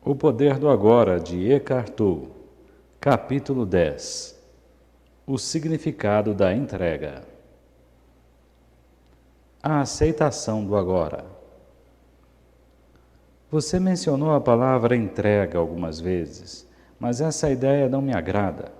O Poder do Agora, de Eckhart Tolle, capítulo 10. O significado da entrega. A aceitação do agora. Você mencionou a palavra entrega algumas vezes, mas essa ideia não me agrada.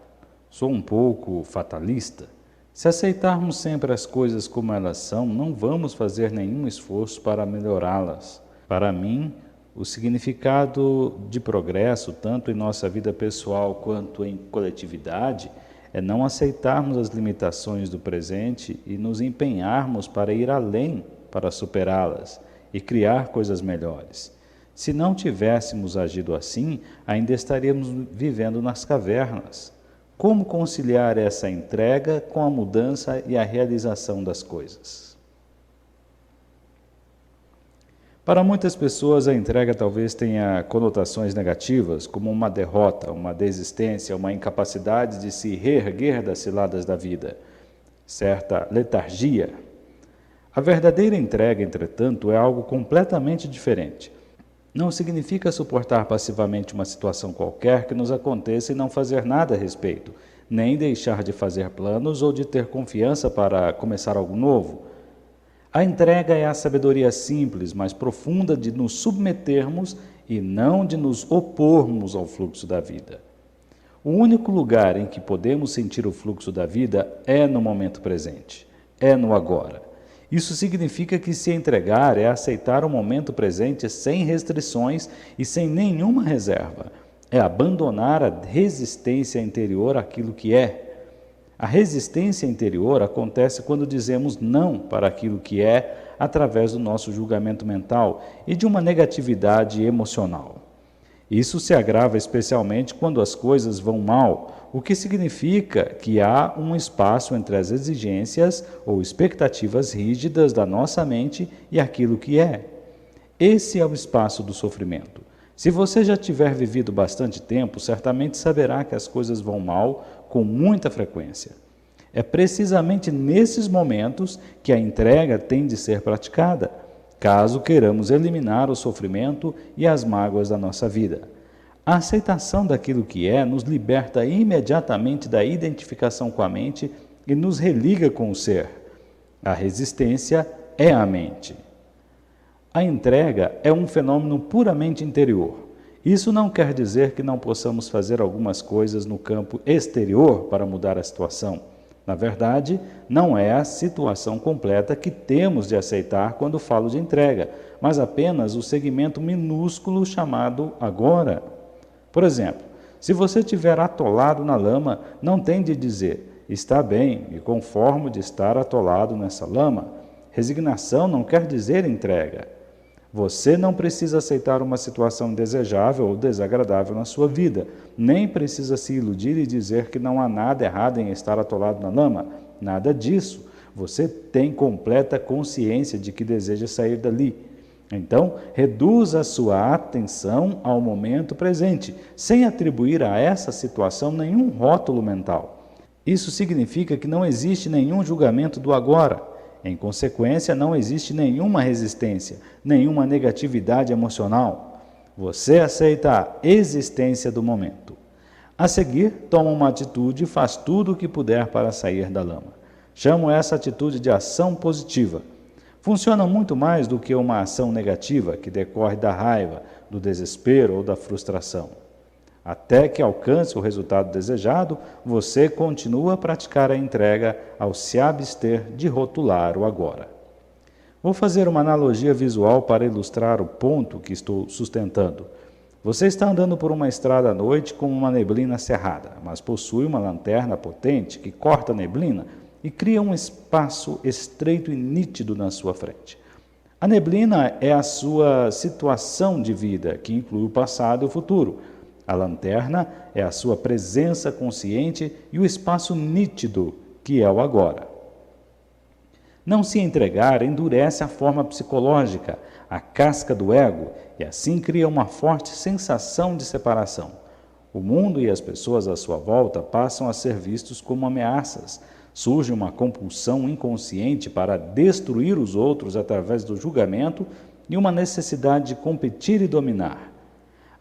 Sou um pouco fatalista. Se aceitarmos sempre as coisas como elas são, não vamos fazer nenhum esforço para melhorá-las. Para mim, o significado de progresso, tanto em nossa vida pessoal quanto em coletividade, é não aceitarmos as limitações do presente e nos empenharmos para ir além, para superá-las e criar coisas melhores. Se não tivéssemos agido assim, ainda estaríamos vivendo nas cavernas. Como conciliar essa entrega com a mudança e a realização das coisas? Para muitas pessoas, a entrega talvez tenha conotações negativas, como uma derrota, uma desistência, uma incapacidade de se reerguer das ciladas da vida, certa letargia. A verdadeira entrega, entretanto, é algo completamente diferente. Não significa suportar passivamente uma situação qualquer que nos aconteça e não fazer nada a respeito, nem deixar de fazer planos ou de ter confiança para começar algo novo. A entrega é a sabedoria simples, mas profunda de nos submetermos e não de nos opormos ao fluxo da vida. O único lugar em que podemos sentir o fluxo da vida é no momento presente, é no agora. Isso significa que se entregar é aceitar o momento presente sem restrições e sem nenhuma reserva. É abandonar a resistência interior àquilo que é. A resistência interior acontece quando dizemos não para aquilo que é através do nosso julgamento mental e de uma negatividade emocional. Isso se agrava especialmente quando as coisas vão mal, o que significa que há um espaço entre as exigências ou expectativas rígidas da nossa mente e aquilo que é. Esse é o espaço do sofrimento. Se você já tiver vivido bastante tempo, certamente saberá que as coisas vão mal com muita frequência. É precisamente nesses momentos que a entrega tem de ser praticada, caso queiramos eliminar o sofrimento e as mágoas da nossa vida. A aceitação daquilo que é nos liberta imediatamente da identificação com a mente e nos religa com o ser. A resistência é a mente. A entrega é um fenômeno puramente interior. Isso não quer dizer que não possamos fazer algumas coisas no campo exterior para mudar a situação. Na verdade, não é a situação completa que temos de aceitar quando falo de entrega, mas apenas o segmento minúsculo chamado agora. Por exemplo, se você estiver atolado na lama, não tem de dizer, está bem, me conformo de estar atolado nessa lama. Resignação não quer dizer entrega. Você não precisa aceitar uma situação indesejável ou desagradável na sua vida, nem precisa se iludir e dizer que não há nada errado em estar atolado na lama. Nada disso. Você tem completa consciência de que deseja sair dali. Então, reduza a sua atenção ao momento presente, sem atribuir a essa situação nenhum rótulo mental. Isso significa que não existe nenhum julgamento do agora. Em consequência, não existe nenhuma resistência, nenhuma negatividade emocional. Você aceita a existência do momento. A seguir, toma uma atitude e faz tudo o que puder para sair da lama. Chamo essa atitude de ação positiva. Funciona muito mais do que uma ação negativa que decorre da raiva, do desespero ou da frustração. Até que alcance o resultado desejado, você continua a praticar a entrega ao se abster de rotular o agora. Vou fazer uma analogia visual para ilustrar o ponto que estou sustentando. Você está andando por uma estrada à noite com uma neblina cerrada, mas possui uma lanterna potente que corta a neblina e cria um espaço estreito e nítido na sua frente. A neblina é a sua situação de vida, que inclui o passado e o futuro. A lanterna é a sua presença consciente e o espaço nítido, que é o agora. Não se entregar endurece a forma psicológica, a casca do ego, e assim cria uma forte sensação de separação. O mundo e as pessoas à sua volta passam a ser vistos como ameaças. Surge uma compulsão inconsciente para destruir os outros através do julgamento e uma necessidade de competir e dominar.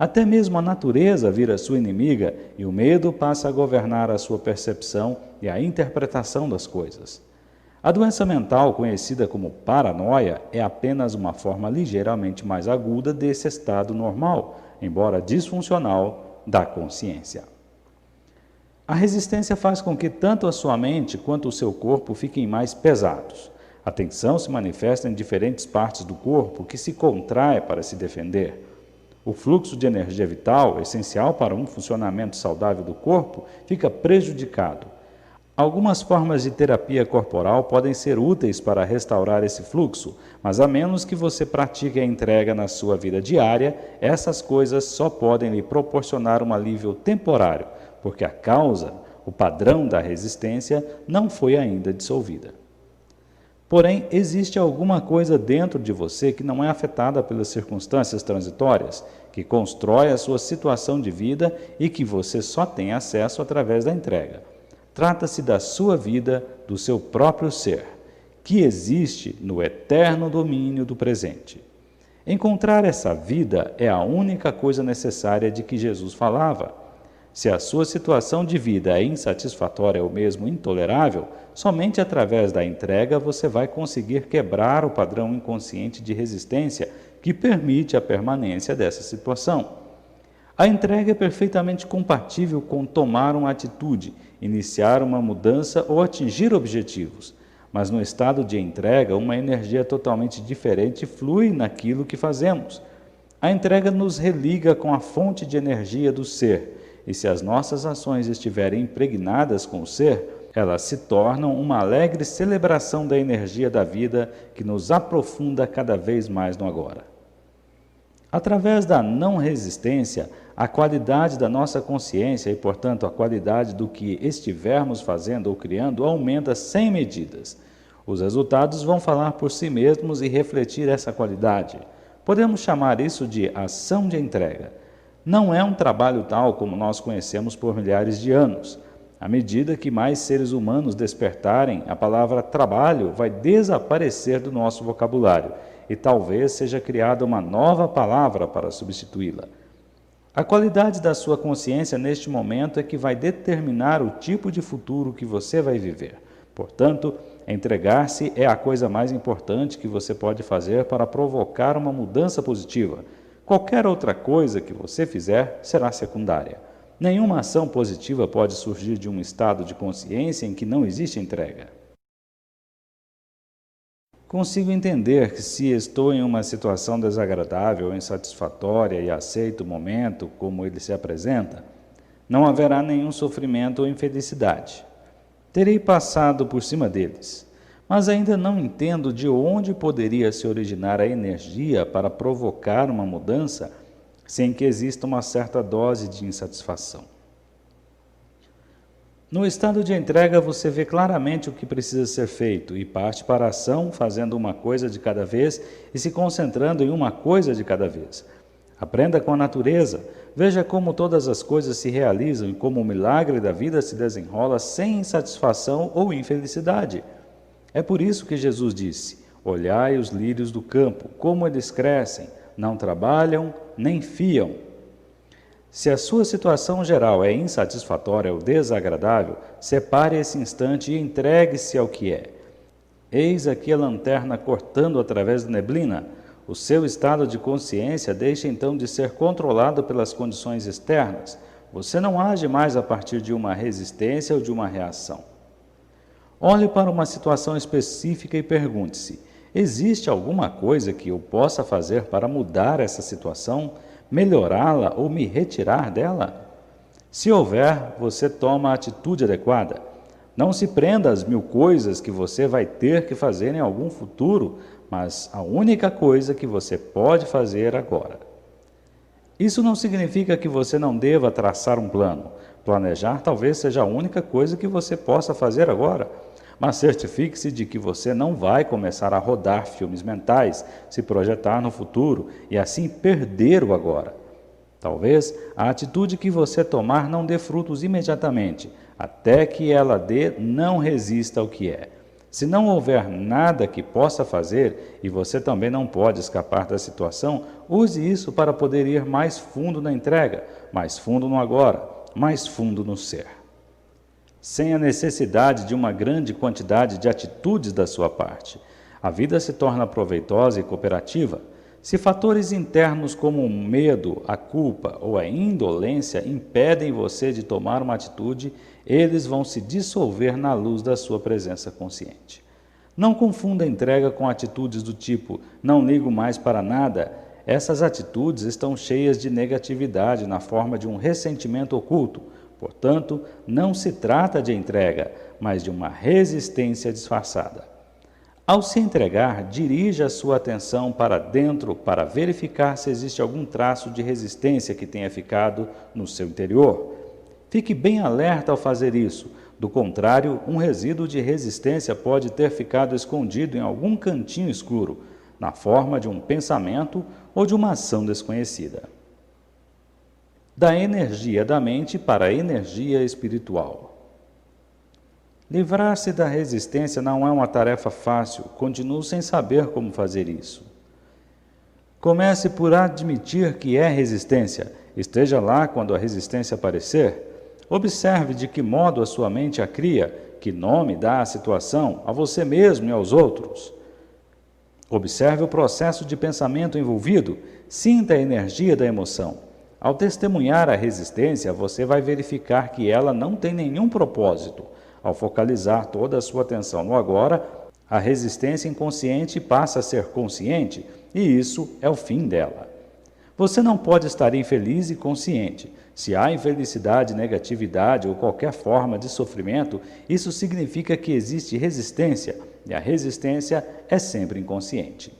Até mesmo a natureza vira sua inimiga e o medo passa a governar a sua percepção e a interpretação das coisas. A doença mental, conhecida como paranoia, é apenas uma forma ligeiramente mais aguda desse estado normal, embora disfuncional, da consciência. A resistência faz com que tanto a sua mente quanto o seu corpo fiquem mais pesados. A tensão se manifesta em diferentes partes do corpo que se contrai para se defender. O fluxo de energia vital, essencial para um funcionamento saudável do corpo, fica prejudicado. Algumas formas de terapia corporal podem ser úteis para restaurar esse fluxo, mas a menos que você pratique a entrega na sua vida diária, essas coisas só podem lhe proporcionar um alívio temporário, porque a causa, o padrão da resistência, não foi ainda dissolvida. Porém, existe alguma coisa dentro de você que não é afetada pelas circunstâncias transitórias, que constrói a sua situação de vida e que você só tem acesso através da entrega. Trata-se da sua vida, do seu próprio ser, que existe no eterno domínio do presente. Encontrar essa vida é a única coisa necessária de que Jesus falava. Se a sua situação de vida é insatisfatória ou mesmo intolerável, somente através da entrega você vai conseguir quebrar o padrão inconsciente de resistência que permite a permanência dessa situação. A entrega é perfeitamente compatível com tomar uma atitude, iniciar uma mudança ou atingir objetivos. Mas no estado de entrega, uma energia totalmente diferente flui naquilo que fazemos. A entrega nos religa com a fonte de energia do ser. E se as nossas ações estiverem impregnadas com o ser, elas se tornam uma alegre celebração da energia da vida que nos aprofunda cada vez mais no agora. Através da não resistência, a qualidade da nossa consciência e, portanto, a qualidade do que estivermos fazendo ou criando aumenta sem medidas. Os resultados vão falar por si mesmos e refletir essa qualidade. Podemos chamar isso de ação de entrega. Não é um trabalho tal como nós conhecemos por milhares de anos. À medida que mais seres humanos despertarem, a palavra trabalho vai desaparecer do nosso vocabulário e talvez seja criada uma nova palavra para substituí-la. A qualidade da sua consciência neste momento é que vai determinar o tipo de futuro que você vai viver. Portanto, entregar-se é a coisa mais importante que você pode fazer para provocar uma mudança positiva. Qualquer outra coisa que você fizer será secundária. Nenhuma ação positiva pode surgir de um estado de consciência em que não existe entrega. Consigo entender que se estou em uma situação desagradável ou insatisfatória e aceito o momento como ele se apresenta, não haverá nenhum sofrimento ou infelicidade. Terei passado por cima deles, mas ainda não entendo de onde poderia se originar a energia para provocar uma mudança sem que exista uma certa dose de insatisfação. No estado de entrega, você vê claramente o que precisa ser feito e parte para a ação, fazendo uma coisa de cada vez e se concentrando em uma coisa de cada vez. Aprenda com a natureza, veja como todas as coisas se realizam e como o milagre da vida se desenrola sem insatisfação ou infelicidade. É por isso que Jesus disse: olhai os lírios do campo, como eles crescem, não trabalham, nem fiam. Se a sua situação geral é insatisfatória ou desagradável, separe esse instante e entregue-se ao que é. Eis aqui a lanterna cortando através da neblina. O seu estado de consciência deixa então de ser controlado pelas condições externas. Você não age mais a partir de uma resistência ou de uma reação. Olhe para uma situação específica e pergunte-se: existe alguma coisa que eu possa fazer para mudar essa situação, melhorá-la ou me retirar dela? Se houver, você toma a atitude adequada. Não se prenda às 1000 coisas que você vai ter que fazer em algum futuro, mas a única coisa que você pode fazer agora. Isso não significa que você não deva traçar um plano. Planejar talvez seja a única coisa que você possa fazer agora, mas certifique-se de que você não vai começar a rodar filmes mentais, se projetar no futuro e assim perder o agora. Talvez a atitude que você tomar não dê frutos imediatamente, até que ela dê não resista ao que é. Se não houver nada que possa fazer, e você também não pode escapar da situação, use isso para poder ir mais fundo na entrega, mais fundo no agora, mais fundo no ser. Sem a necessidade de uma grande quantidade de atitudes da sua parte, a vida se torna proveitosa e cooperativa. Se fatores internos como o medo, a culpa ou a indolência impedem você de tomar uma atitude, eles vão se dissolver na luz da sua presença consciente. Não confunda a entrega com atitudes do tipo não ligo mais para nada. Essas atitudes estão cheias de negatividade na forma de um ressentimento oculto. Portanto, não se trata de entrega, mas de uma resistência disfarçada. Ao se entregar, dirija a sua atenção para dentro para verificar se existe algum traço de resistência que tenha ficado no seu interior. Fique bem alerta ao fazer isso. Do contrário, um resíduo de resistência pode ter ficado escondido em algum cantinho escuro, na forma de um pensamento ou de uma ação desconhecida. Da energia da mente para a energia espiritual. Livrar-se da resistência não é uma tarefa fácil, continuo sem saber como fazer isso. Comece por admitir que é resistência, esteja lá quando a resistência aparecer. Observe de que modo a sua mente a cria, que nome dá à situação, a você mesmo e aos outros. Observe o processo de pensamento envolvido, sinta a energia da emoção. Ao testemunhar a resistência, você vai verificar que ela não tem nenhum propósito. Ao focalizar toda a sua atenção no agora, a resistência inconsciente passa a ser consciente, e isso é o fim dela. Você não pode estar infeliz e consciente. Se há infelicidade, negatividade ou qualquer forma de sofrimento, isso significa que existe resistência, e a resistência é sempre inconsciente.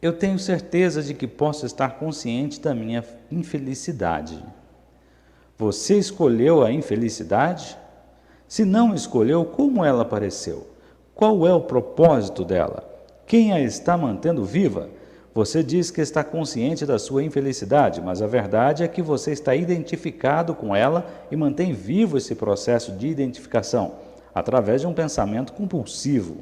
Eu tenho certeza de que posso estar consciente da minha infelicidade. Você escolheu a infelicidade? Se não escolheu, como ela apareceu? Qual é o propósito dela? Quem a está mantendo viva? Você diz que está consciente da sua infelicidade, mas a verdade é que você está identificado com ela e mantém vivo esse processo de identificação, através de um pensamento compulsivo.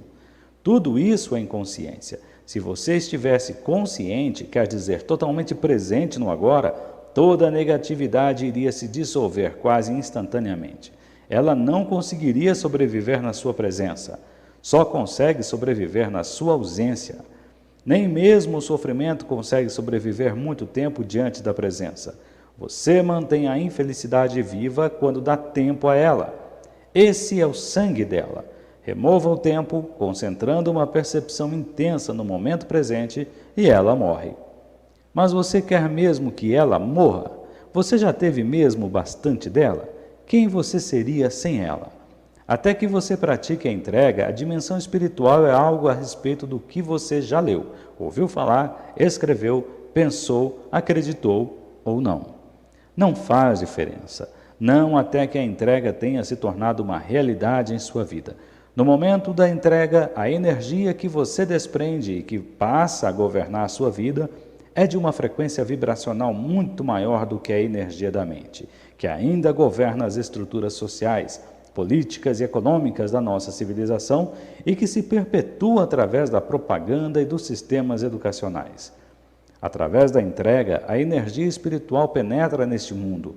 Tudo isso é inconsciência. Se você estivesse consciente, quer dizer totalmente presente no agora, toda a negatividade iria se dissolver quase instantaneamente. Ela não conseguiria sobreviver na sua presença. Só consegue sobreviver na sua ausência. Nem mesmo o sofrimento consegue sobreviver muito tempo diante da presença. Você mantém a infelicidade viva quando dá tempo a ela. Esse é o sangue dela. Remova o tempo, concentrando uma percepção intensa no momento presente, e ela morre. Mas você quer mesmo que ela morra? Você já teve mesmo bastante dela? Quem você seria sem ela? Até que você pratique a entrega, a dimensão espiritual é algo a respeito do que você já leu, ouviu falar, escreveu, pensou, acreditou ou não. Não faz diferença. Não até que a entrega tenha se tornado uma realidade em sua vida. No momento da entrega, a energia que você desprende e que passa a governar a sua vida é de uma frequência vibracional muito maior do que a energia da mente, que ainda governa as estruturas sociais, políticas e econômicas da nossa civilização e que se perpetua através da propaganda e dos sistemas educacionais. Através da entrega, a energia espiritual penetra neste mundo.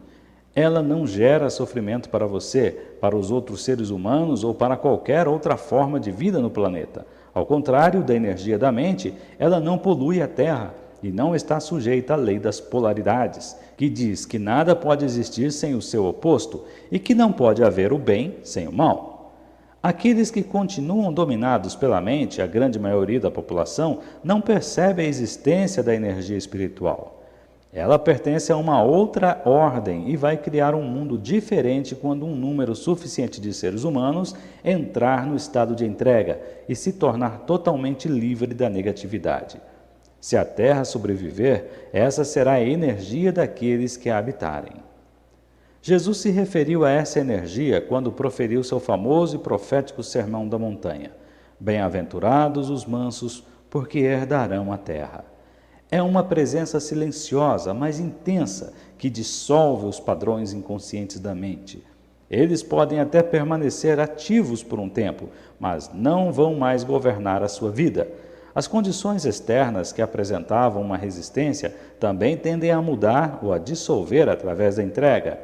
Ela não gera sofrimento para você, para os outros seres humanos ou para qualquer outra forma de vida no planeta. Ao contrário da energia da mente, ela não polui a Terra e não está sujeita à lei das polaridades, que diz que nada pode existir sem o seu oposto e que não pode haver o bem sem o mal. Aqueles que continuam dominados pela mente, a grande maioria da população, não percebe a existência da energia espiritual. Ela pertence a uma outra ordem e vai criar um mundo diferente quando um número suficiente de seres humanos entrar no estado de entrega e se tornar totalmente livre da negatividade. Se a Terra sobreviver, essa será a energia daqueles que a habitarem. Jesus se referiu a essa energia quando proferiu seu famoso e profético Sermão da Montanha. Bem-aventurados os mansos, porque herdarão a terra. É uma presença silenciosa, mas intensa, que dissolve os padrões inconscientes da mente. Eles podem até permanecer ativos por um tempo, mas não vão mais governar a sua vida. As condições externas que apresentavam uma resistência também tendem a mudar ou a dissolver através da entrega.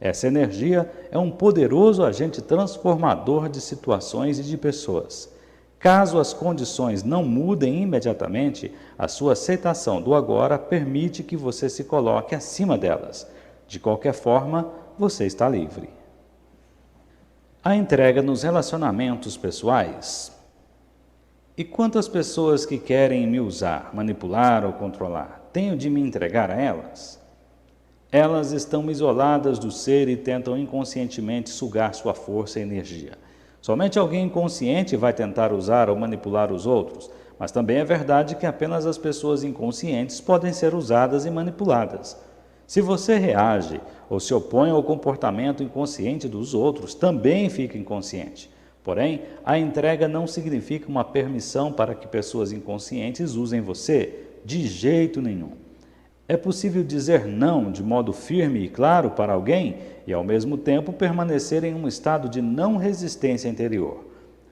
Essa energia é um poderoso agente transformador de situações e de pessoas. Caso as condições não mudem imediatamente, a sua aceitação do agora permite que você se coloque acima delas. De qualquer forma, você está livre. A entrega nos relacionamentos pessoais. E quantas pessoas que querem me usar, manipular ou controlar, tenho de me entregar a elas? Elas estão isoladas do ser e tentam inconscientemente sugar sua força e energia. Somente alguém inconsciente vai tentar usar ou manipular os outros, mas também é verdade que apenas as pessoas inconscientes podem ser usadas e manipuladas. Se você reage ou se opõe ao comportamento inconsciente dos outros, também fica inconsciente. Porém, a entrega não significa uma permissão para que pessoas inconscientes usem você, de jeito nenhum. É possível dizer não de modo firme e claro para alguém e, ao mesmo tempo, permanecer em um estado de não resistência interior.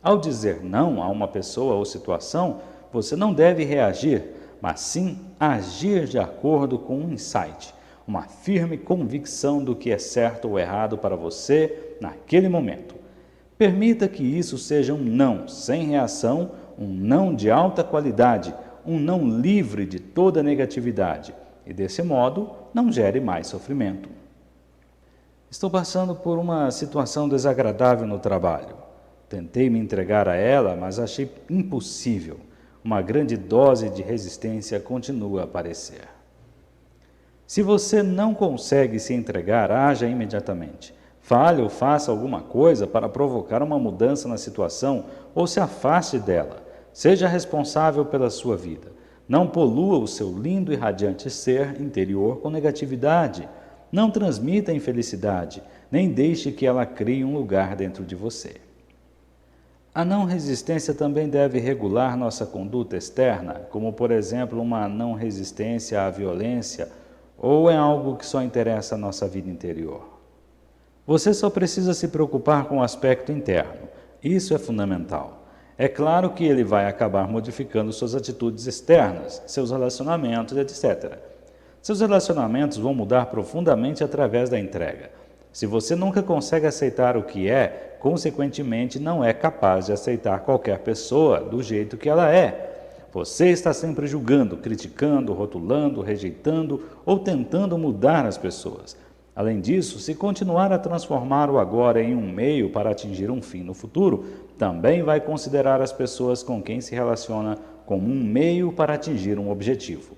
Ao dizer não a uma pessoa ou situação, você não deve reagir, mas sim agir de acordo com um insight, uma firme convicção do que é certo ou errado para você naquele momento. Permita que isso seja um não sem reação, um não de alta qualidade, um não livre de toda negatividade. E, desse modo, não gere mais sofrimento. Estou passando por uma situação desagradável no trabalho. Tentei me entregar a ela, mas achei impossível. Uma grande dose de resistência continua a aparecer. Se você não consegue se entregar, haja imediatamente. Fale ou faça alguma coisa para provocar uma mudança na situação ou se afaste dela. Seja responsável pela sua vida. Não polua o seu lindo e radiante ser interior com negatividade. Não transmita infelicidade, nem deixe que ela crie um lugar dentro de você. A não resistência também deve regular nossa conduta externa, como, por exemplo, uma não resistência à violência ou é algo que só interessa a nossa vida interior. Você só precisa se preocupar com o aspecto interno. Isso é fundamental. É claro que ele vai acabar modificando suas atitudes externas, seus relacionamentos, etc. Seus relacionamentos vão mudar profundamente através da entrega. Se você nunca consegue aceitar o que é, consequentemente não é capaz de aceitar qualquer pessoa do jeito que ela é. Você está sempre julgando, criticando, rotulando, rejeitando ou tentando mudar as pessoas. Além disso, se continuar a transformar o agora em um meio para atingir um fim no futuro, também vai considerar as pessoas com quem se relaciona como um meio para atingir um objetivo.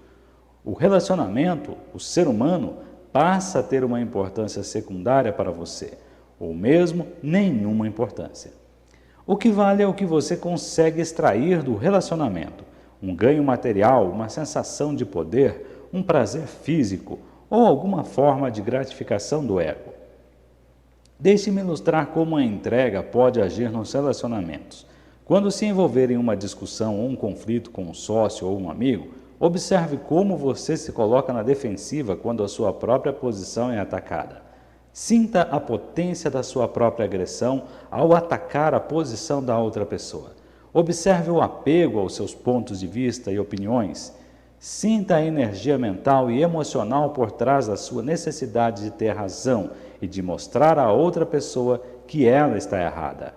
O relacionamento, o ser humano, passa a ter uma importância secundária para você, ou mesmo nenhuma importância. O que vale é o que você consegue extrair do relacionamento, um ganho material, uma sensação de poder, um prazer físico, ou alguma forma de gratificação do ego. Deixe-me ilustrar como a entrega pode agir nos relacionamentos. Quando se envolver em uma discussão ou um conflito com um sócio ou um amigo, observe como você se coloca na defensiva quando a sua própria posição é atacada. Sinta a potência da sua própria agressão ao atacar a posição da outra pessoa. Observe o apego aos seus pontos de vista e opiniões. Sinta a energia mental e emocional por trás da sua necessidade de ter razão e de mostrar à outra pessoa que ela está errada.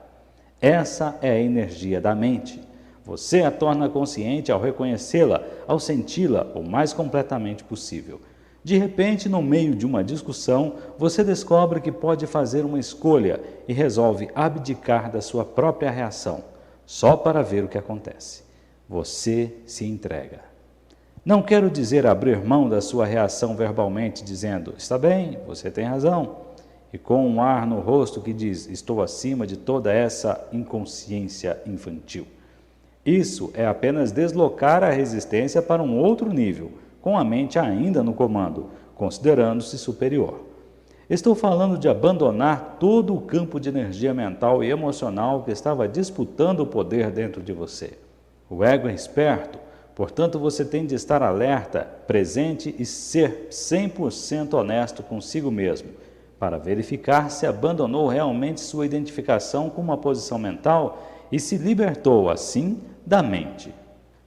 Essa é a energia da mente. Você a torna consciente ao reconhecê-la, ao senti-la o mais completamente possível. De repente, no meio de uma discussão, você descobre que pode fazer uma escolha e resolve abdicar da sua própria reação, só para ver o que acontece. Você se entrega. Não quero dizer abrir mão da sua reação verbalmente, dizendo, está bem, você tem razão, e com um ar no rosto que diz, estou acima de toda essa inconsciência infantil. Isso é apenas deslocar a resistência para um outro nível, com a mente ainda no comando, considerando-se superior. Estou falando de abandonar todo o campo de energia mental e emocional que estava disputando o poder dentro de você. O ego é esperto. Portanto, você tem de estar alerta, presente e ser 100% honesto consigo mesmo. para verificar se abandonou realmente sua identificação com uma posição mental e se libertou, assim, da mente.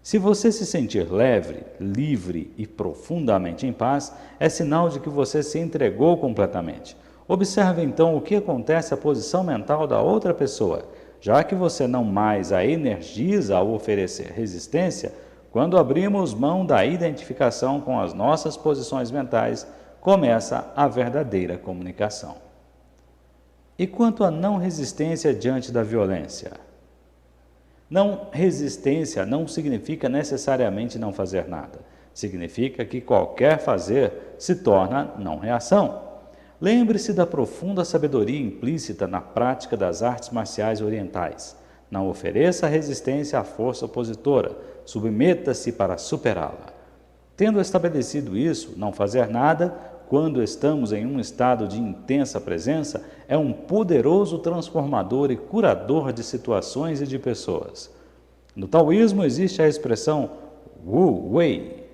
Se você se sentir leve, livre e profundamente em paz, é sinal de que você se entregou completamente. Observe então o que acontece à posição mental da outra pessoa, já que você não mais a energiza ao oferecer resistência. Quando abrimos mão da identificação com as nossas posições mentais, começa a verdadeira comunicação. E quanto à não resistência diante da violência? Não resistência não significa necessariamente não fazer nada. Significa que qualquer fazer se torna não reação. Lembre-se da profunda sabedoria implícita na prática das artes marciais orientais. Não ofereça resistência à força opositora, submeta-se para superá-la. Tendo estabelecido isso, não fazer nada, quando estamos em um estado de intensa presença, é um poderoso transformador e curador de situações e de pessoas. No taoísmo existe a expressão Wu Wei,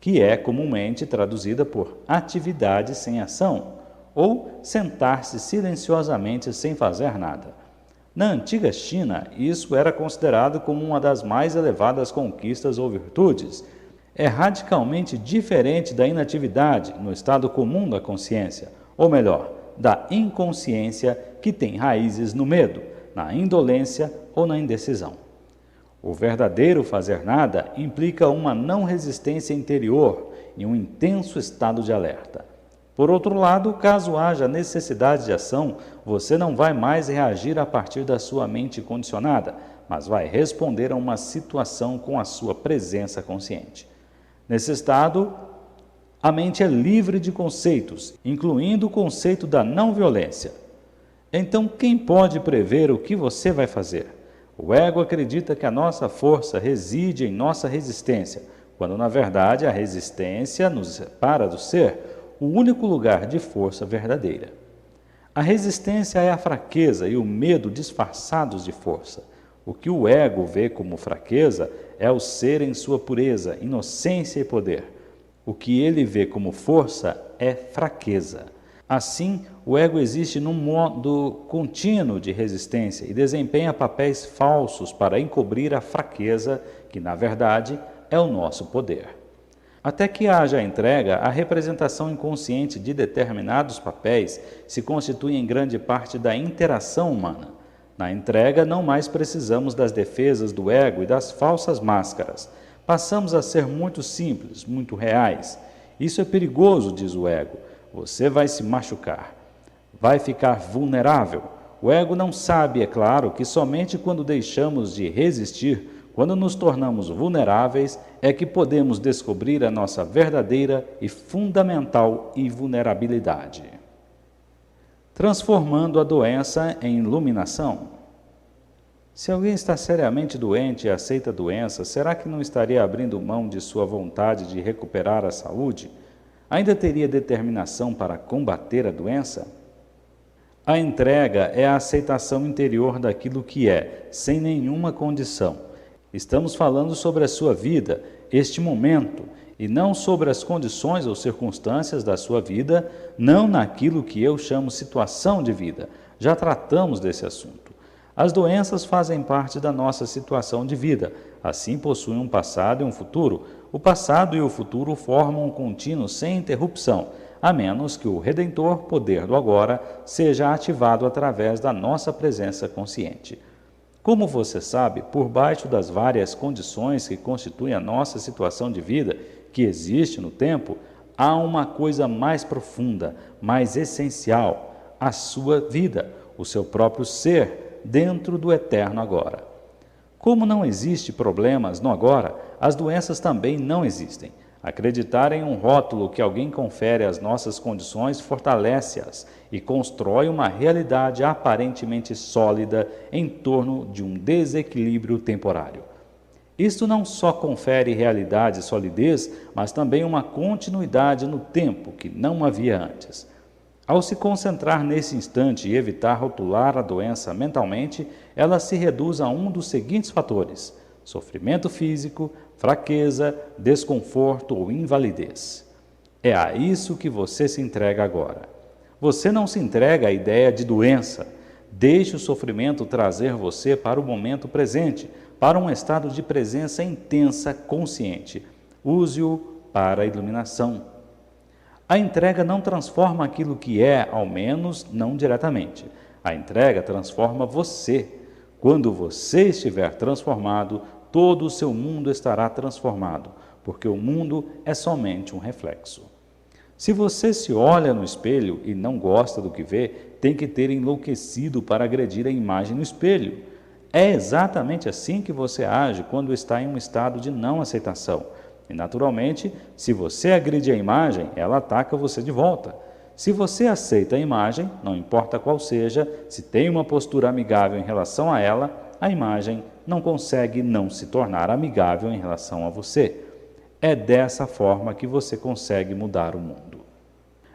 que é comumente traduzida por atividade sem ação, ou sentar-se silenciosamente sem fazer nada. Na antiga China, isso era considerado como uma das mais elevadas conquistas ou virtudes. É radicalmente diferente da inatividade no estado comum da consciência, ou melhor, da inconsciência que tem raízes no medo, na indolência ou na indecisão. O verdadeiro fazer nada implica uma não resistência interior e um intenso estado de alerta. Por outro lado, caso haja necessidade de ação, você não vai mais reagir a partir da sua mente condicionada, mas vai responder a uma situação com a sua presença consciente. Nesse estado, a mente é livre de conceitos, incluindo o conceito da não violência. Então, quem pode prever o que você vai fazer? O ego acredita que a nossa força reside em nossa resistência, quando na verdade a resistência nos separa do ser, o único lugar de força verdadeira. A resistência é a fraqueza e o medo disfarçados de força. O que o ego vê como fraqueza é o ser em sua pureza, inocência e poder. O que ele vê como força é fraqueza. Assim, o ego existe num modo contínuo de resistência e desempenha papéis falsos para encobrir a fraqueza, que na verdade é o nosso poder. Até que haja a entrega, a representação inconsciente de determinados papéis se constitui em grande parte da interação humana. Na entrega, não mais precisamos das defesas do ego e das falsas máscaras. Passamos a ser muito simples, muito reais. Isso é perigoso, diz o ego. Você vai se machucar. Vai ficar vulnerável. O ego não sabe, é claro, que somente quando deixamos de resistir, quando nos tornamos vulneráveis, é que podemos descobrir a nossa verdadeira e fundamental invulnerabilidade. Transformando a doença em iluminação. Se alguém está seriamente doente e aceita a doença, será que não estaria abrindo mão de sua vontade de recuperar a saúde? Ainda teria determinação para combater a doença? A entrega é a aceitação interior daquilo que é, sem nenhuma condição. Estamos falando sobre a sua vida, este momento, e não sobre as condições ou circunstâncias da sua vida, não naquilo que eu chamo situação de vida. Já tratamos desse assunto. As doenças fazem parte da nossa situação de vida, assim possuem um passado e um futuro. O passado e o futuro formam um contínuo sem interrupção, a menos que o redentor poder do agora seja ativado através da nossa presença consciente. Como você sabe, por baixo das várias condições que constituem a nossa situação de vida, que existe no tempo, há uma coisa mais profunda, mais essencial, a sua vida, o seu próprio ser, dentro do eterno agora. Como não existe problemas no agora, as doenças também não existem. Acreditar em um rótulo que alguém confere às nossas condições fortalece-as e constrói uma realidade aparentemente sólida em torno de um desequilíbrio temporário. Isto não só confere realidade e solidez, mas também uma continuidade no tempo que não havia antes. Ao se concentrar nesse instante e evitar rotular a doença mentalmente, ela se reduz a um dos seguintes fatores: sofrimento físico, fraqueza, desconforto ou invalidez. É a isso que você se entrega agora. Você não se entrega à ideia de doença. Deixe o sofrimento trazer você para o momento presente, para um estado de presença intensa, consciente. Use-o para a iluminação. A entrega não transforma aquilo que é, ao menos não diretamente. A entrega transforma você. Quando você estiver transformado, todo o seu mundo estará transformado, porque o mundo é somente um reflexo. Se você se olha no espelho e não gosta do que vê, tem que ter enlouquecido para agredir a imagem no espelho. É exatamente assim que você age quando está em um estado de não aceitação. E, naturalmente, se você agride a imagem, ela ataca você de volta. Se você aceita a imagem, não importa qual seja, se tem uma postura amigável em relação a ela, a imagem não consegue não se tornar amigável em relação a você. É dessa forma que você consegue mudar o mundo.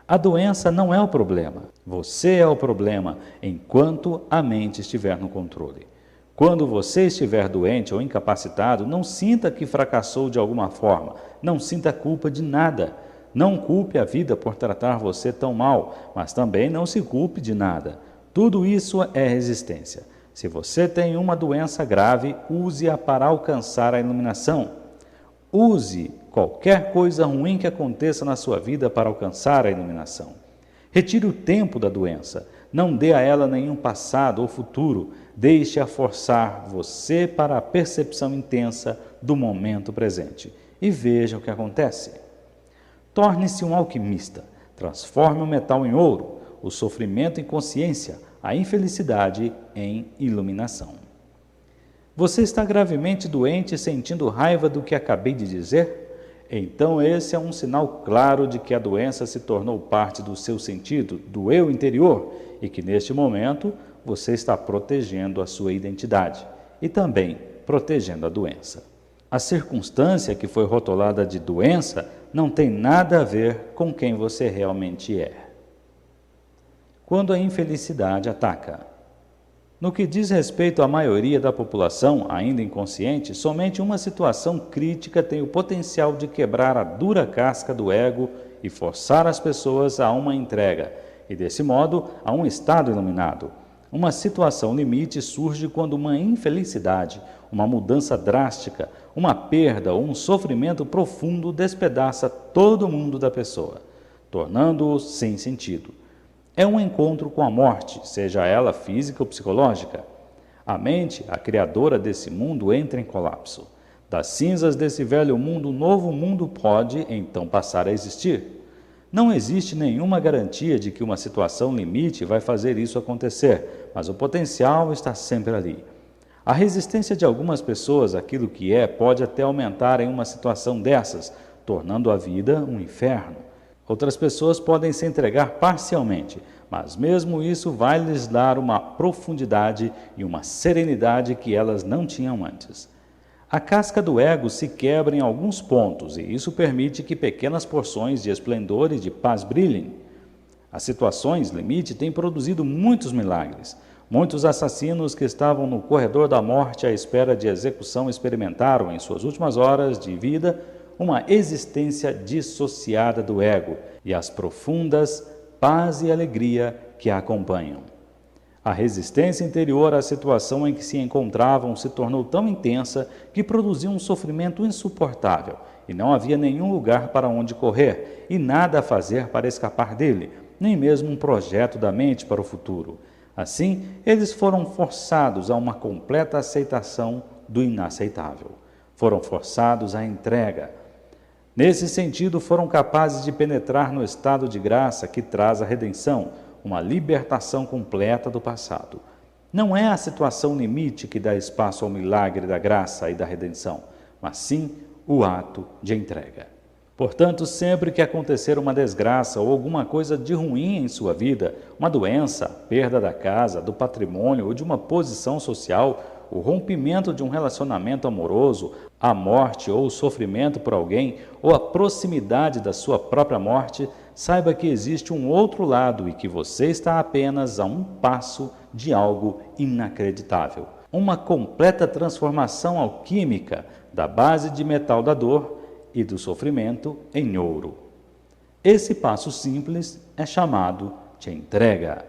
A doença não é o problema. Você é o problema enquanto a mente estiver no controle. Quando você estiver doente ou incapacitado, não sinta que fracassou de alguma forma. Não sinta culpa de nada. Não culpe a vida por tratar você tão mal, mas também não se culpe de nada. Tudo isso é resistência. Se você tem uma doença grave, use-a para alcançar a iluminação. Use qualquer coisa ruim que aconteça na sua vida para alcançar a iluminação. Retire o tempo da doença. Não dê a ela nenhum passado ou futuro. Deixe-a forçar você para a percepção intensa do momento presente. E veja o que acontece. Torne-se um alquimista. Transforme o metal em ouro, o sofrimento em consciência, a infelicidade em iluminação. Você está gravemente doente sentindo raiva do que acabei de dizer? Então esse é um sinal claro de que a doença se tornou parte do seu sentido, do eu interior, e que neste momento você está protegendo a sua identidade e também protegendo a doença. A circunstância que foi rotulada de doença não tem nada a ver com quem você realmente é. Quando a infelicidade ataca. No que diz respeito à maioria da população, ainda inconsciente, somente uma situação crítica tem o potencial de quebrar a dura casca do ego e forçar as pessoas a uma entrega, e desse modo a um estado iluminado. Uma situação limite surge quando uma infelicidade, uma mudança drástica, uma perda ou um sofrimento profundo despedaça todo o mundo da pessoa, tornando-o sem sentido. É um encontro com a morte, seja ela física ou psicológica. A mente, a criadora desse mundo, entra em colapso. Das cinzas desse velho mundo, um novo mundo pode, então, passar a existir. Não existe nenhuma garantia de que uma situação limite vai fazer isso acontecer, mas o potencial está sempre ali. A resistência de algumas pessoas àquilo que é pode até aumentar em uma situação dessas, tornando a vida um inferno. Outras pessoas podem se entregar parcialmente, mas mesmo isso vai lhes dar uma profundidade e uma serenidade que elas não tinham antes. A casca do ego se quebra em alguns pontos e isso permite que pequenas porções de esplendor e de paz brilhem. As situações limite têm produzido muitos milagres. Muitos assassinos que estavam no corredor da morte à espera de execução experimentaram, em suas últimas horas de vida, uma existência dissociada do ego e as profundas paz e alegria que a acompanham. A resistência interior à situação em que se encontravam se tornou tão intensa que produziu um sofrimento insuportável e não havia nenhum lugar para onde correr e nada a fazer para escapar dele, nem mesmo um projeto da mente para o futuro. Assim, eles foram forçados a uma completa aceitação do inaceitável. Foram forçados à entrega. Nesse sentido, foram capazes de penetrar no estado de graça que traz a redenção, uma libertação completa do passado. Não é a situação limite que dá espaço ao milagre da graça e da redenção, mas sim o ato de entrega. Portanto, sempre que acontecer uma desgraça ou alguma coisa de ruim em sua vida, uma doença, perda da casa, do patrimônio ou de uma posição social, o rompimento de um relacionamento amoroso, a morte ou o sofrimento por alguém, ou a proximidade da sua própria morte, saiba que existe um outro lado e que você está apenas a um passo de algo inacreditável. Uma completa transformação alquímica da base de metal da dor e do sofrimento em ouro. Esse passo simples é chamado de entrega.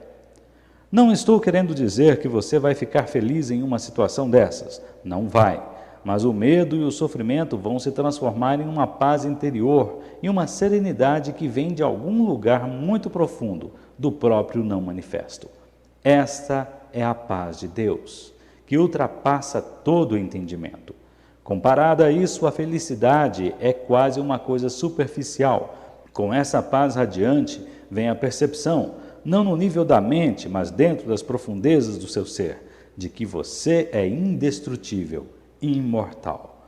Não estou querendo dizer que você vai ficar feliz em uma situação dessas. Não vai. Mas o medo e o sofrimento vão se transformar em uma paz interior e uma serenidade que vem de algum lugar muito profundo, do próprio não manifesto. Esta é a paz de Deus, que ultrapassa todo o entendimento. Comparada a isso, a felicidade é quase uma coisa superficial. Com essa paz radiante vem a percepção, não no nível da mente, mas dentro das profundezas do seu ser, de que você é indestrutível, imortal.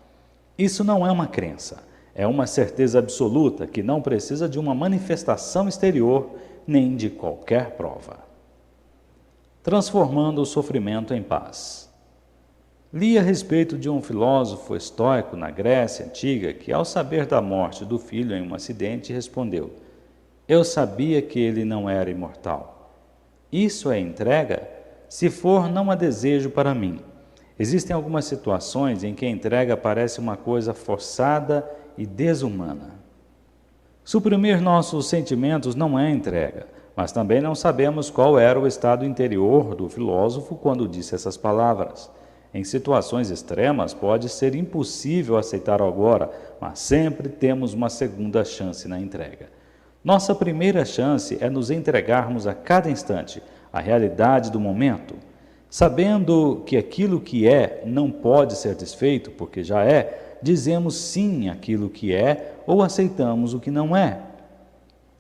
Isso não é uma crença, é uma certeza absoluta que não precisa de uma manifestação exterior nem de qualquer prova. Transformando o sofrimento em paz. Li a respeito de um filósofo estoico na Grécia Antiga que, ao saber da morte do filho em um acidente, respondeu: "Eu sabia que ele não era imortal. Isso é entrega? Se for, não a desejo para mim." Existem algumas situações em que a entrega parece uma coisa forçada e desumana. Suprimir nossos sentimentos não é entrega, mas também não sabemos qual era o estado interior do filósofo quando disse essas palavras. Em situações extremas, pode ser impossível aceitar agora, mas sempre temos uma segunda chance na entrega. Nossa primeira chance é nos entregarmos a cada instante à realidade do momento. Sabendo que aquilo que é não pode ser desfeito, porque já é, dizemos sim àquilo que é ou aceitamos o que não é.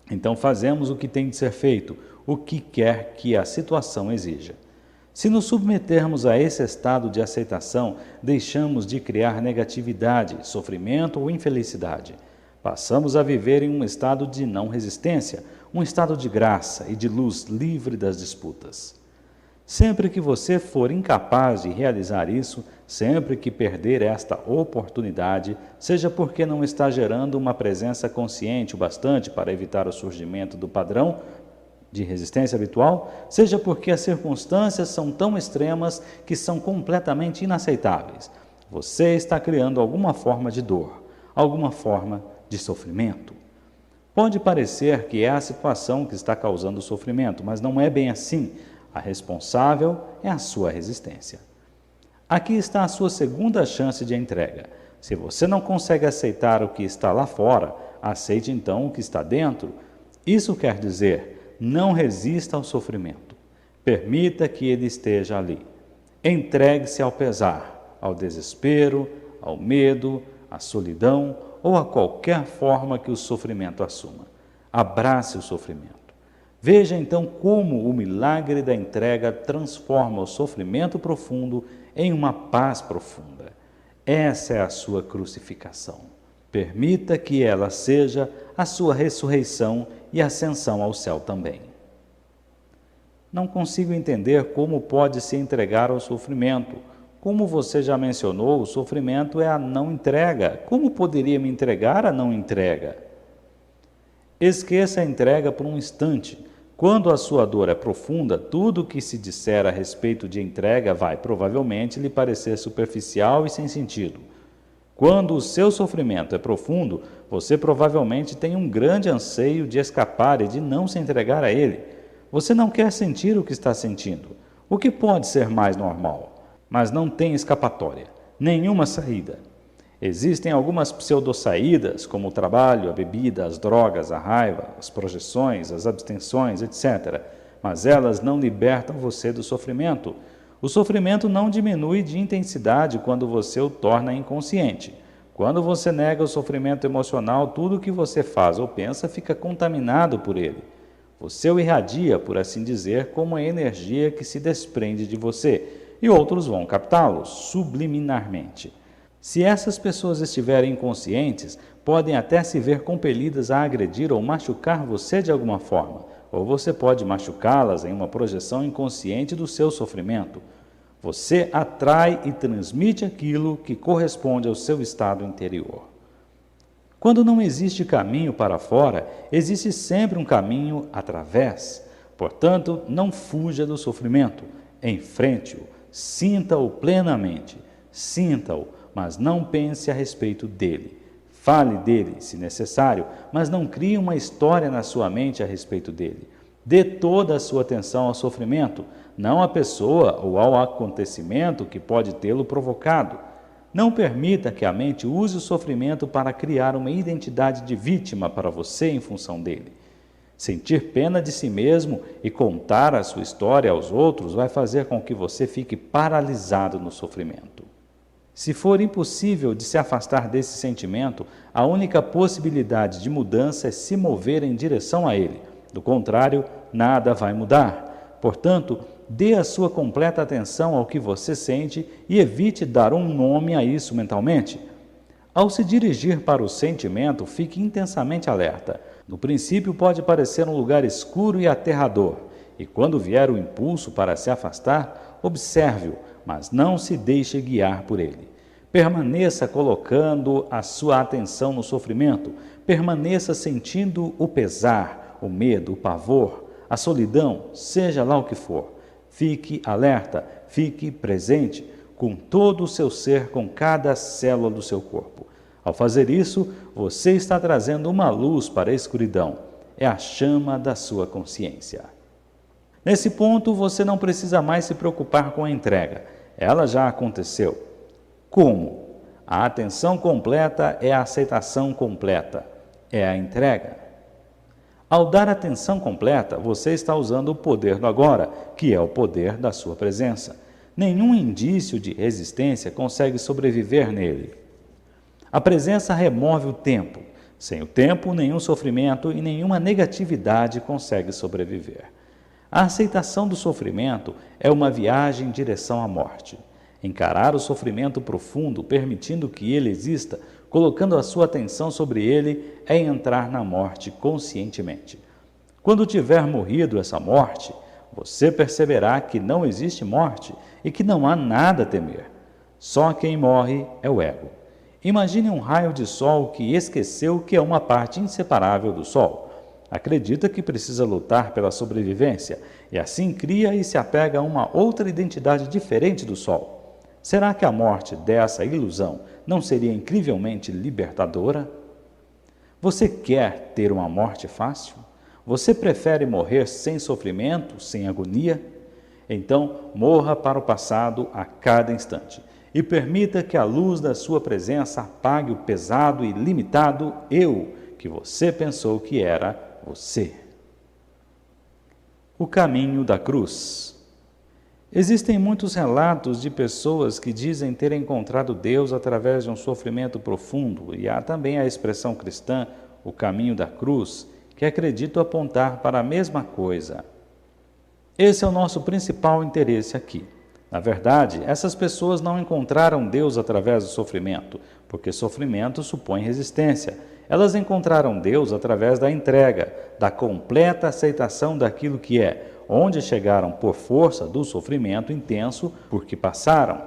Então fazemos o que tem de ser feito, o que quer que a situação exija. Se nos submetermos a esse estado de aceitação, deixamos de criar negatividade, sofrimento ou infelicidade. Passamos a viver em um estado de não resistência, um estado de graça e de luz livre das disputas. Sempre que você for incapaz de realizar isso, sempre que perder esta oportunidade, seja porque não está gerando uma presença consciente o bastante para evitar o surgimento do padrão de resistência habitual, seja porque as circunstâncias são tão extremas que são completamente inaceitáveis, você está criando alguma forma de dor, alguma forma de sofrimento. Pode parecer que é a situação que está causando o sofrimento, mas não é bem assim. A responsável é a sua resistência. Aqui está a sua segunda chance de entrega. Se você não consegue aceitar o que está lá fora, aceite então o que está dentro. Isso quer dizer, não resista ao sofrimento. Permita que ele esteja ali. Entregue-se ao pesar, ao desespero, ao medo, à solidão ou a qualquer forma que o sofrimento assuma. Abrace o sofrimento. Veja então como o milagre da entrega transforma o sofrimento profundo em uma paz profunda. Essa é a sua crucificação. Permita que ela seja a sua ressurreição e ascensão ao céu também. Não consigo entender como pode se entregar ao sofrimento. Como você já mencionou, o sofrimento é a não entrega. Como poderia me entregar a não entrega? Esqueça a entrega por um instante. Quando a sua dor é profunda, tudo o que se disser a respeito de entrega vai provavelmente lhe parecer superficial e sem sentido. Quando o seu sofrimento é profundo, você provavelmente tem um grande anseio de escapar e de não se entregar a ele. Você não quer sentir o que está sentindo, o que pode ser mais normal, mas não tem escapatória, nenhuma saída. Existem algumas pseudo-saídas, como o trabalho, a bebida, as drogas, a raiva, as projeções, as abstenções, etc. Mas elas não libertam você do sofrimento. O sofrimento não diminui de intensidade quando você o torna inconsciente. Quando você nega o sofrimento emocional, tudo o que você faz ou pensa fica contaminado por ele. Você o irradia, por assim dizer, como a energia que se desprende de você, e outros vão captá-lo subliminarmente. Se essas pessoas estiverem inconscientes, podem até se ver compelidas a agredir ou machucar você de alguma forma, ou você pode machucá-las em uma projeção inconsciente do seu sofrimento. Você atrai e transmite aquilo que corresponde ao seu estado interior. Quando não existe caminho para fora, existe sempre um caminho através. Portanto, não fuja do sofrimento, enfrente-o, sinta-o plenamente, sinta-o, mas não pense a respeito dele. Fale dele, se necessário, mas não crie uma história na sua mente a respeito dele. Dê toda a sua atenção ao sofrimento, não à pessoa ou ao acontecimento que pode tê-lo provocado. Não permita que a mente use o sofrimento para criar uma identidade de vítima para você em função dele. Sentir pena de si mesmo e contar a sua história aos outros vai fazer com que você fique paralisado no sofrimento. Se for impossível de se afastar desse sentimento, a única possibilidade de mudança é se mover em direção a ele. Do contrário, nada vai mudar. Portanto, dê a sua completa atenção ao que você sente e evite dar um nome a isso mentalmente. Ao se dirigir para o sentimento, fique intensamente alerta. No princípio, pode parecer um lugar escuro e aterrador, e quando vier o impulso para se afastar, observe-o, mas não se deixe guiar por ele. Permaneça colocando a sua atenção no sofrimento, permaneça sentindo o pesar, o medo, o pavor, a solidão, seja lá o que for. Fique alerta, fique presente com todo o seu ser, com cada célula do seu corpo. Ao fazer isso, você está trazendo uma luz para a escuridão. É a chama da sua consciência. Nesse ponto, você não precisa mais se preocupar com a entrega. Ela já aconteceu. Como? A atenção completa é a aceitação completa. É a entrega. Ao dar atenção completa, você está usando o poder do agora, que é o poder da sua presença. Nenhum indício de resistência consegue sobreviver nele. A presença remove o tempo. Sem o tempo, nenhum sofrimento e nenhuma negatividade consegue sobreviver. A aceitação do sofrimento é uma viagem em direção à morte. Encarar o sofrimento profundo, permitindo que ele exista, colocando a sua atenção sobre ele, é entrar na morte conscientemente. Quando tiver morrido essa morte, você perceberá que não existe morte e que não há nada a temer. Só quem morre é o ego. Imagine um raio de sol que esqueceu que é uma parte inseparável do sol. Acredita que precisa lutar pela sobrevivência e assim cria e se apega a uma outra identidade diferente do sol. Será que a morte dessa ilusão não seria incrivelmente libertadora? Você quer ter uma morte fácil? Você prefere morrer sem sofrimento, sem agonia? Então, morra para o passado a cada instante e permita que a luz da sua presença apague o pesado e limitado eu que você pensou que era você. O caminho da cruz. Existem muitos relatos de pessoas que dizem ter encontrado Deus através de um sofrimento profundo, e há também a expressão cristã, o caminho da cruz, que acredito apontar para a mesma coisa. Esse é o nosso principal interesse aqui. Na verdade, essas pessoas não encontraram Deus através do sofrimento, porque sofrimento supõe resistência. Elas encontraram Deus através da entrega, da completa aceitação daquilo que é, onde chegaram por força do sofrimento intenso por que passaram.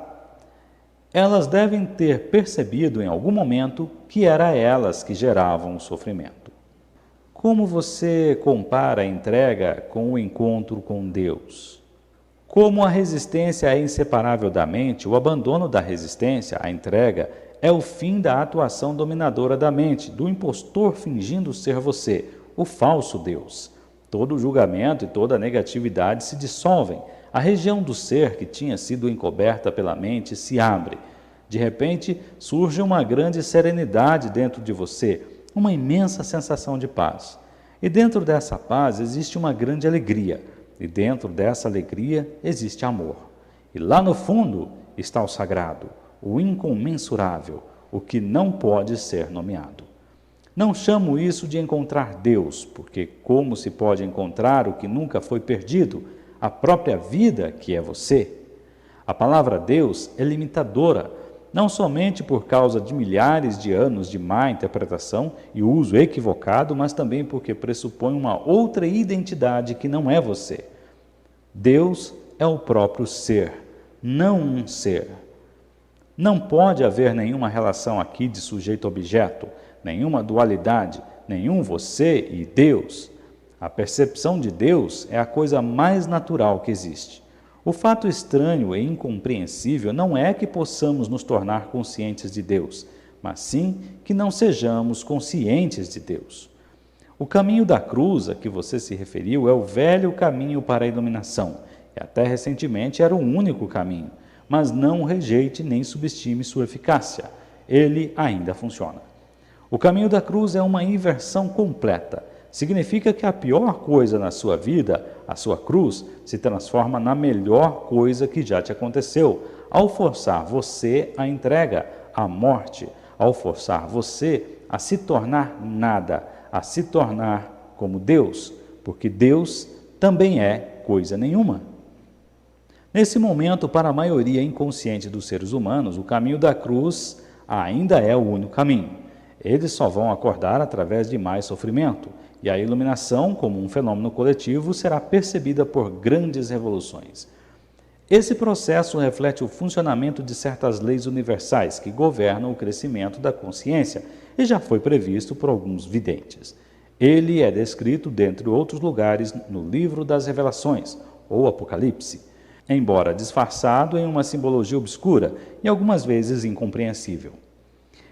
Elas devem ter percebido em algum momento que era elas que geravam o sofrimento. Como você compara a entrega com o encontro com Deus? Como a resistência é inseparável da mente, o abandono da resistência, a entrega, é o fim da atuação dominadora da mente, do impostor fingindo ser você, o falso Deus. Todo julgamento e toda negatividade se dissolvem. A região do ser que tinha sido encoberta pela mente se abre. De repente, surge uma grande serenidade dentro de você, uma imensa sensação de paz. E dentro dessa paz existe uma grande alegria. E dentro dessa alegria existe amor. E lá no fundo está o sagrado, o incomensurável, o que não pode ser nomeado. Não chamo isso de encontrar Deus, porque como se pode encontrar o que nunca foi perdido, a própria vida que é você? A palavra Deus é limitadora, não somente por causa de milhares de anos de má interpretação e uso equivocado, mas também porque pressupõe uma outra identidade que não é você. Deus é o próprio ser, não um ser. Não pode haver nenhuma relação aqui de sujeito-objeto, nenhuma dualidade, nenhum você e Deus. A percepção de Deus é a coisa mais natural que existe. O fato estranho e incompreensível não é que possamos nos tornar conscientes de Deus, mas sim que não sejamos conscientes de Deus. O caminho da cruz a que você se referiu é o velho caminho para a iluminação, e até recentemente era o único caminho, mas não o rejeite nem subestime sua eficácia. Ele ainda funciona. O caminho da cruz é uma inversão completa. Significa que a pior coisa na sua vida, a sua cruz, se transforma na melhor coisa que já te aconteceu, ao forçar você à entrega, à morte, ao forçar você a se tornar nada, a se tornar como Deus, porque Deus também é coisa nenhuma. Nesse momento, para a maioria inconsciente dos seres humanos, o caminho da cruz ainda é o único caminho. Eles só vão acordar através de mais sofrimento, e a iluminação, como um fenômeno coletivo, será percebida por grandes revoluções. Esse processo reflete o funcionamento de certas leis universais que governam o crescimento da consciência e já foi previsto por alguns videntes. Ele é descrito, dentre outros lugares, no Livro das Revelações, ou Apocalipse, embora disfarçado em uma simbologia obscura e algumas vezes incompreensível.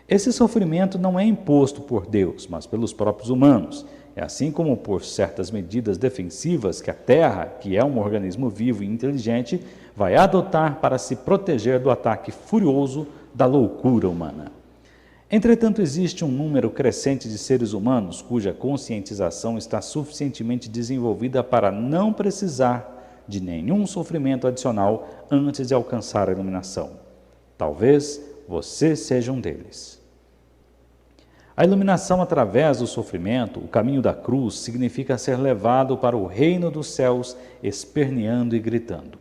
Esse sofrimento não é imposto por Deus, mas pelos próprios humanos. É assim como por certas medidas defensivas que a Terra, que é um organismo vivo e inteligente, vai adotar para se proteger do ataque furioso da loucura humana. Entretanto, existe um número crescente de seres humanos cuja conscientização está suficientemente desenvolvida para não precisar de nenhum sofrimento adicional antes de alcançar a iluminação. Talvez você seja um deles. A iluminação através do sofrimento, o caminho da cruz, significa ser levado para o reino dos céus, esperneando e gritando.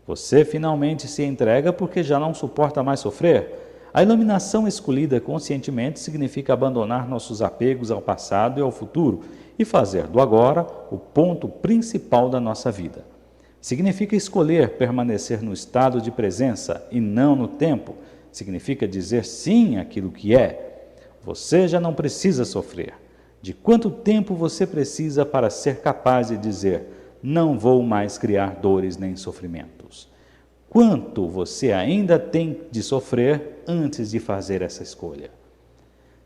Você finalmente se entrega porque já não suporta mais sofrer. A iluminação escolhida conscientemente significa abandonar nossos apegos ao passado e ao futuro e fazer do agora o ponto principal da nossa vida. Significa escolher permanecer no estado de presença e não no tempo. Significa dizer sim àquilo que é. Você já não precisa sofrer. De quanto tempo você precisa para ser capaz de dizer, não vou mais criar dores nem sofrimentos? Quanto você ainda tem de sofrer antes de fazer essa escolha?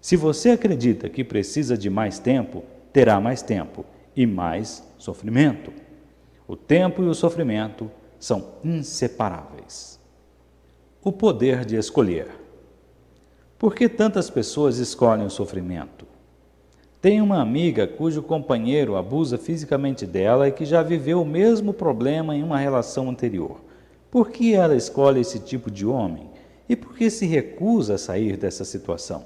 Se você acredita que precisa de mais tempo, terá mais tempo e mais sofrimento. O tempo e o sofrimento são inseparáveis. O poder de escolher. Por que tantas pessoas escolhem o sofrimento? Tem uma amiga cujo companheiro abusa fisicamente dela e que já viveu o mesmo problema em uma relação anterior. Por que ela escolhe esse tipo de homem? E por que se recusa a sair dessa situação?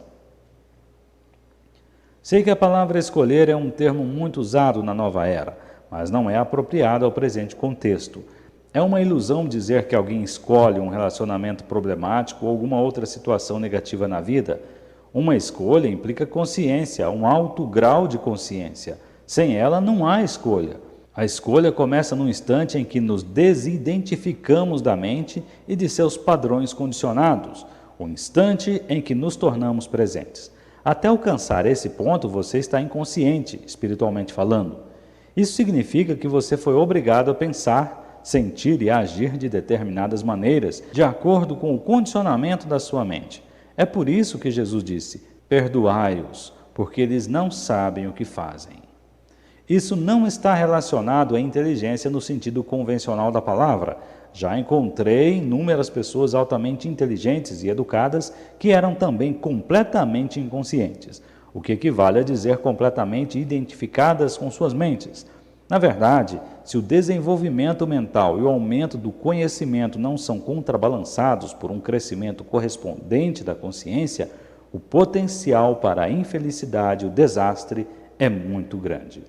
Sei que a palavra escolher é um termo muito usado na nova era, mas não é apropriado ao presente contexto. É uma ilusão dizer que alguém escolhe um relacionamento problemático ou alguma outra situação negativa na vida. Uma escolha implica consciência, um alto grau de consciência. Sem ela, não há escolha. A escolha começa no instante em que nos desidentificamos da mente e de seus padrões condicionados, o instante em que nos tornamos presentes. Até alcançar esse ponto, você está inconsciente, espiritualmente falando. Isso significa que você foi obrigado a pensar, sentir e agir de determinadas maneiras, de acordo com o condicionamento da sua mente. É por isso que Jesus disse, perdoai-os, porque eles não sabem o que fazem. Isso não está relacionado à inteligência no sentido convencional da palavra. Já encontrei inúmeras pessoas altamente inteligentes e educadas que eram também completamente inconscientes, o que equivale a dizer completamente identificadas com suas mentes. Na verdade, se o desenvolvimento mental e o aumento do conhecimento não são contrabalançados por um crescimento correspondente da consciência, o potencial para a infelicidade e o desastre é muito grande.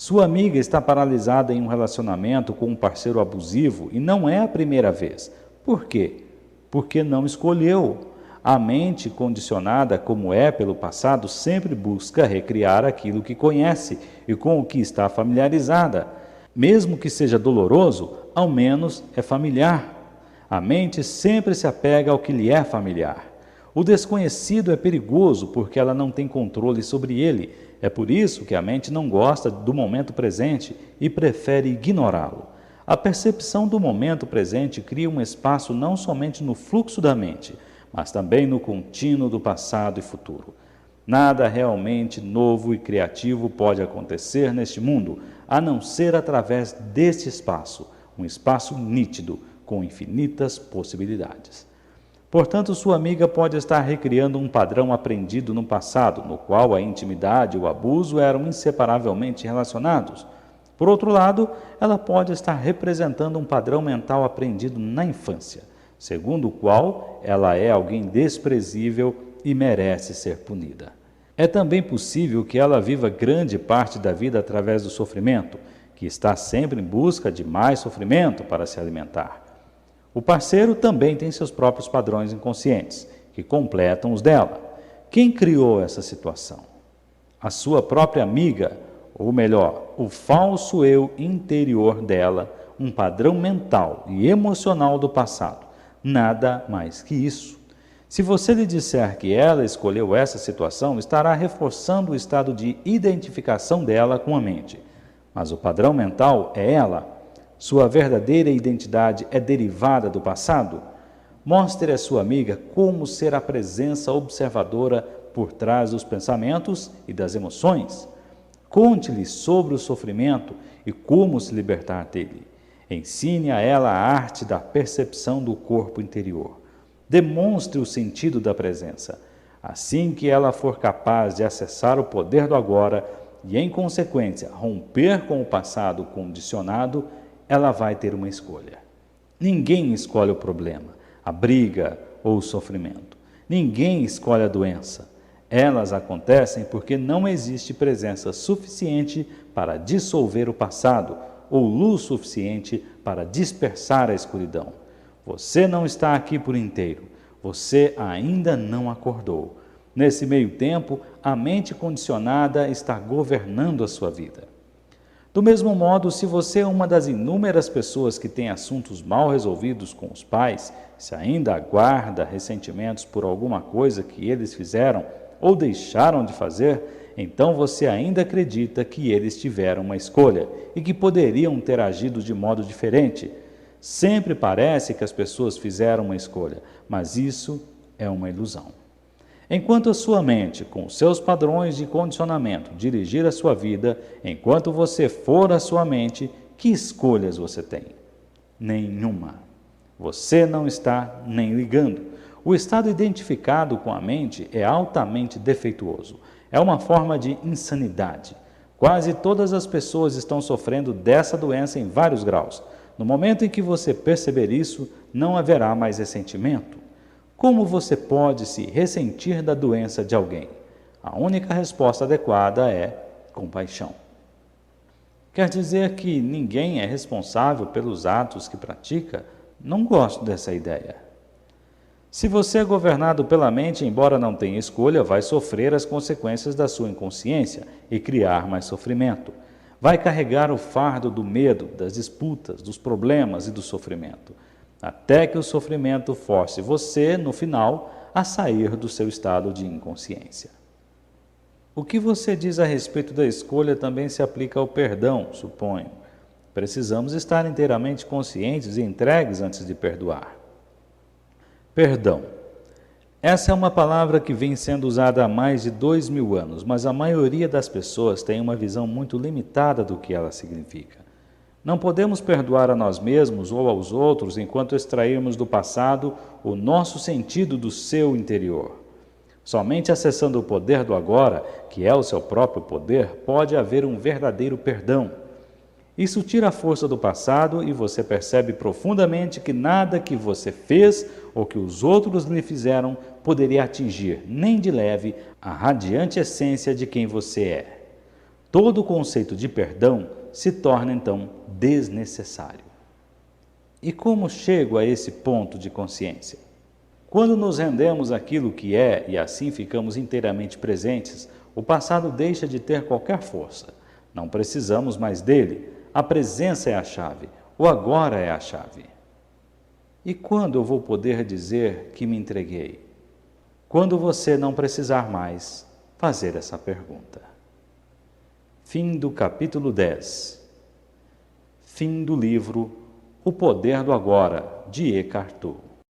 Sua amiga está paralisada em um relacionamento com um parceiro abusivo e não é a primeira vez. Por quê? Porque não escolheu. A mente, condicionada como é pelo passado, sempre busca recriar aquilo que conhece e com o que está familiarizada. Mesmo que seja doloroso, ao menos é familiar. A mente sempre se apega ao que lhe é familiar. O desconhecido é perigoso porque ela não tem controle sobre ele. É por isso que a mente não gosta do momento presente e prefere ignorá-lo. A percepção do momento presente cria um espaço não somente no fluxo da mente, mas também no contínuo do passado e futuro. Nada realmente novo e criativo pode acontecer neste mundo, a não ser através deste espaço, um espaço nítido, com infinitas possibilidades. Portanto, sua amiga pode estar recriando um padrão aprendido no passado, no qual a intimidade e o abuso eram inseparavelmente relacionados. Por outro lado, ela pode estar representando um padrão mental aprendido na infância, segundo o qual ela é alguém desprezível e merece ser punida. É também possível que ela viva grande parte da vida através do sofrimento, que está sempre em busca de mais sofrimento para se alimentar. O parceiro também tem seus próprios padrões inconscientes, que completam os dela. Quem criou essa situação? A sua própria amiga, ou melhor, o falso eu interior dela, um padrão mental e emocional do passado. Nada mais que isso. Se você lhe disser que ela escolheu essa situação, estará reforçando o estado de identificação dela com a mente. Mas o padrão mental é ela. Sua verdadeira identidade é derivada do passado? Mostre à sua amiga como ser a presença observadora por trás dos pensamentos e das emoções. Conte-lhe sobre o sofrimento e como se libertar dele. Ensine a ela a arte da percepção do corpo interior. Demonstre o sentido da presença. Assim que ela for capaz de acessar o poder do agora e, em consequência, romper com o passado condicionado, ela vai ter uma escolha. Ninguém escolhe o problema, a briga ou o sofrimento. Ninguém escolhe a doença. Elas acontecem porque não existe presença suficiente para dissolver o passado ou luz suficiente para dispersar a escuridão. Você não está aqui por inteiro. Você ainda não acordou. Nesse meio tempo, a mente condicionada está governando a sua vida. Do mesmo modo, se você é uma das inúmeras pessoas que tem assuntos mal resolvidos com os pais, se ainda aguarda ressentimentos por alguma coisa que eles fizeram ou deixaram de fazer, então você ainda acredita que eles tiveram uma escolha e que poderiam ter agido de modo diferente. Sempre parece que as pessoas fizeram uma escolha, mas isso é uma ilusão. Enquanto a sua mente, com seus padrões de condicionamento, dirigir a sua vida, enquanto você for a sua mente, que escolhas você tem? Nenhuma. Você não está nem ligando. O estado identificado com a mente é altamente defeituoso. É uma forma de insanidade. Quase todas as pessoas estão sofrendo dessa doença em vários graus. No momento em que você perceber isso, não haverá mais ressentimento. Como você pode se ressentir da doença de alguém? A única resposta adequada é compaixão. Quer dizer que ninguém é responsável pelos atos que pratica? Não gosto dessa ideia. Se você é governado pela mente, embora não tenha escolha, vai sofrer as consequências da sua inconsciência e criar mais sofrimento. Vai carregar o fardo do medo, das disputas, dos problemas e do sofrimento, até que o sofrimento force você, no final, a sair do seu estado de inconsciência. O que você diz a respeito da escolha também se aplica ao perdão, suponho. Precisamos estar inteiramente conscientes e entregues antes de perdoar. Perdão. Essa é uma palavra que vem sendo usada há mais de 2000 anos, mas a maioria das pessoas tem uma visão muito limitada do que ela significa. Não podemos perdoar a nós mesmos ou aos outros enquanto extrairmos do passado o nosso sentido do seu interior. Somente acessando o poder do agora, que é o seu próprio poder, pode haver um verdadeiro perdão. Isso tira a força do passado e você percebe profundamente que nada que você fez ou que os outros lhe fizeram poderia atingir, nem de leve, a radiante essência de quem você é. Todo o conceito de perdão se torna, então, desnecessário. E como chego a esse ponto de consciência? Quando nos rendemos àquilo que é e assim ficamos inteiramente presentes, o passado deixa de ter qualquer força. Não precisamos mais dele. A presença é a chave. O agora é a chave. E quando eu vou poder dizer que me entreguei? Quando você não precisar mais fazer essa pergunta. Fim do capítulo 10. Fim do livro O Poder do Agora, de Eckhart Tolle.